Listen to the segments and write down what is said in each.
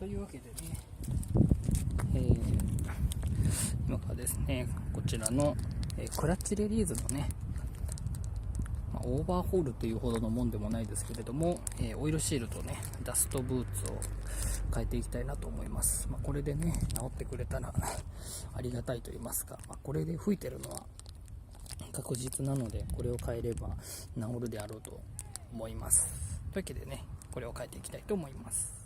というわけでね、今からですね、こちらの、クラッチレリーズのね、オーバーホールというほどのもんでもないですけれども、オイルシールとね、ダストブーツを変えていきたいなと思います。これでね、治ってくれたらありがたいと言いますか、これで吹いてるのは確実なので、これを変えれば治るであろうと思います。というわけでね、これを変えていきたいと思います。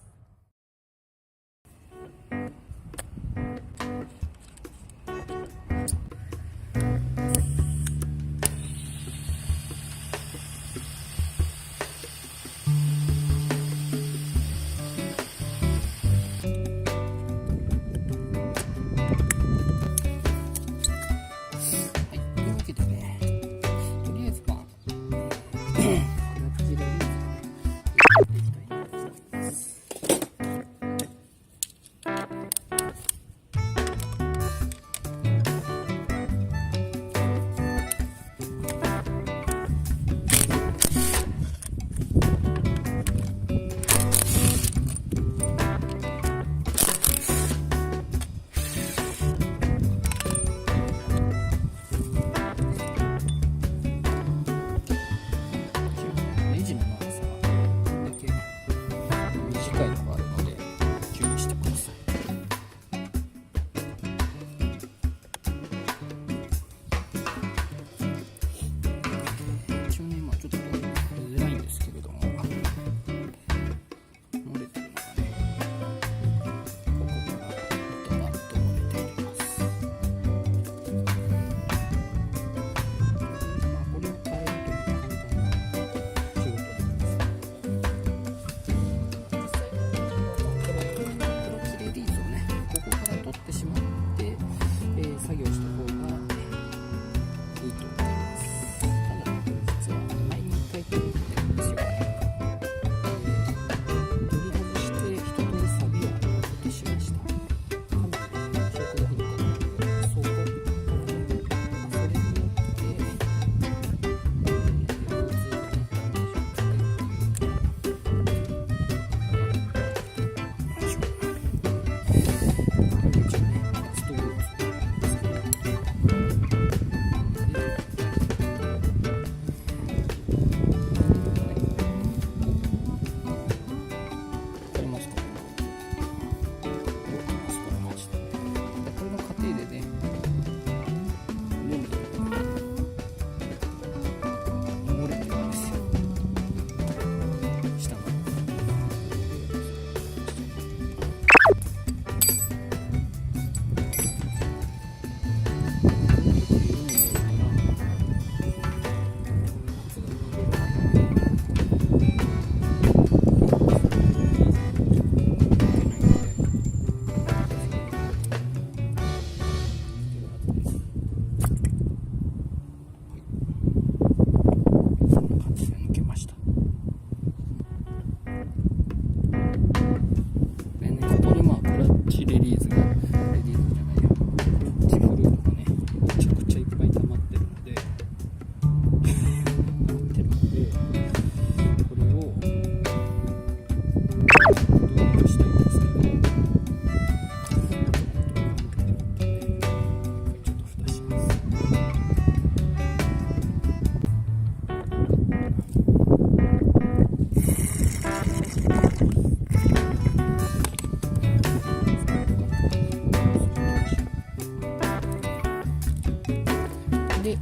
で、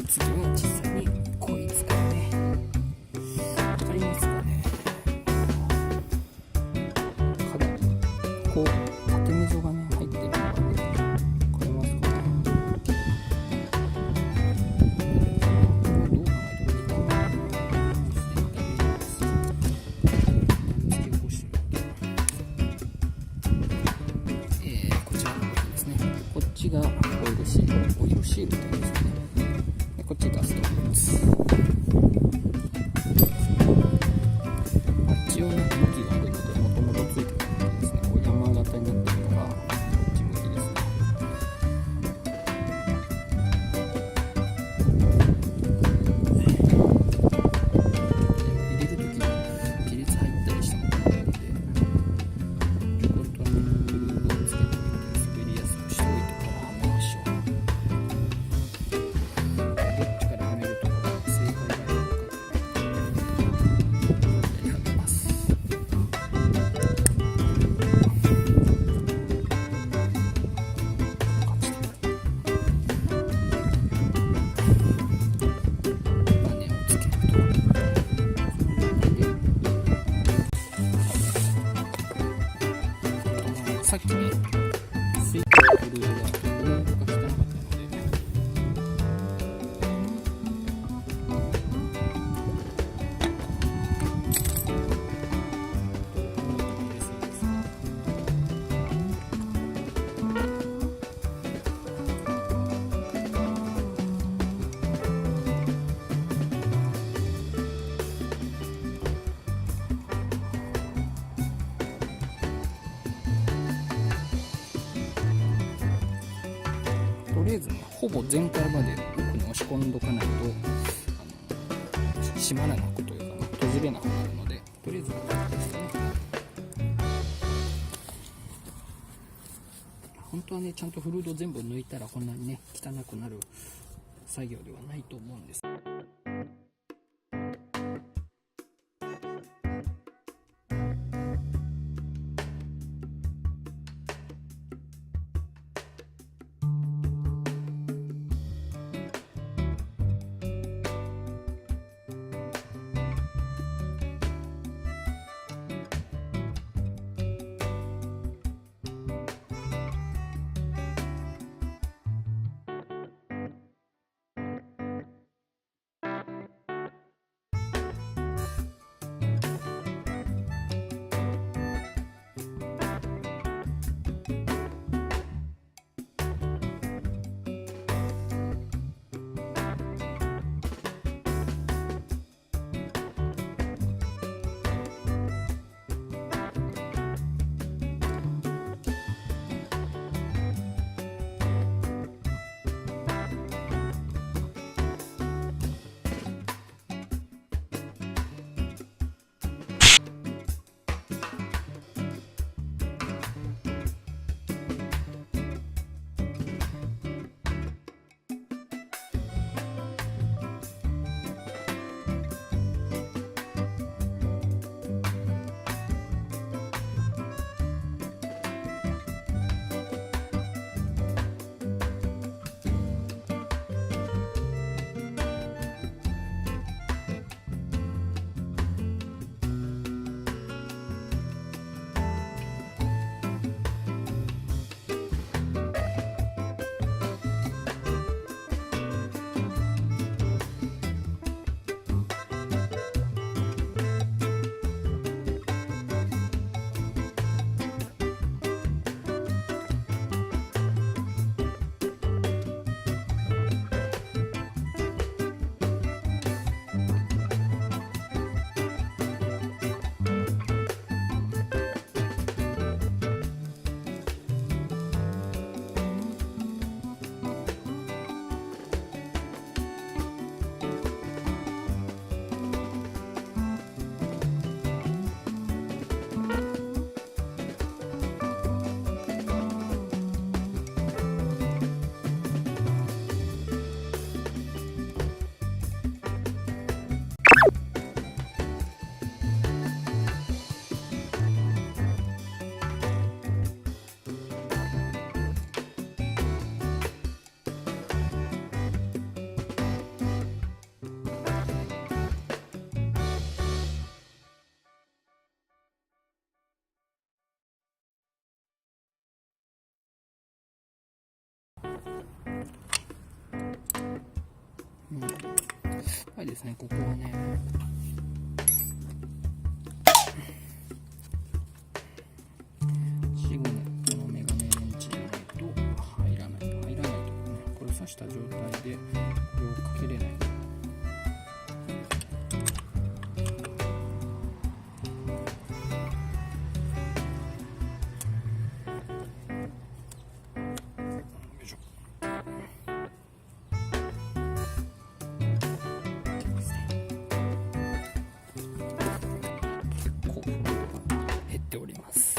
次は実際にこういう使うね。わかりますかね。かなりこう縦溝がね入ってるのがわかりますかね。どう考えても似たものが付け越してる。こちらの部分ですね。こっちがオイルシール、オイルシールというんですかね。こっちダストブーツ。あっちをね、向きがあるので、もともとついてるんですね。こう山形になってるのが、こっち向きですね。入れるときに亀裂入ったりしてもいいので、よくさっきねスイッチのフルードが汚かったので、とりあえずね、ほぼ全開まで奥に押し込んどかないと閉まらなくというか、閉じれなくなるので、とりあえずこうですね。本当はね、ちゃんとフルード全部抜いたらこんなにね汚くなる作業ではないと思うんです。はいですね、ここはね、シグネットのメガネレンチじゃないと入らないというかね、これを刺した状態でこれをかけれない。減っております。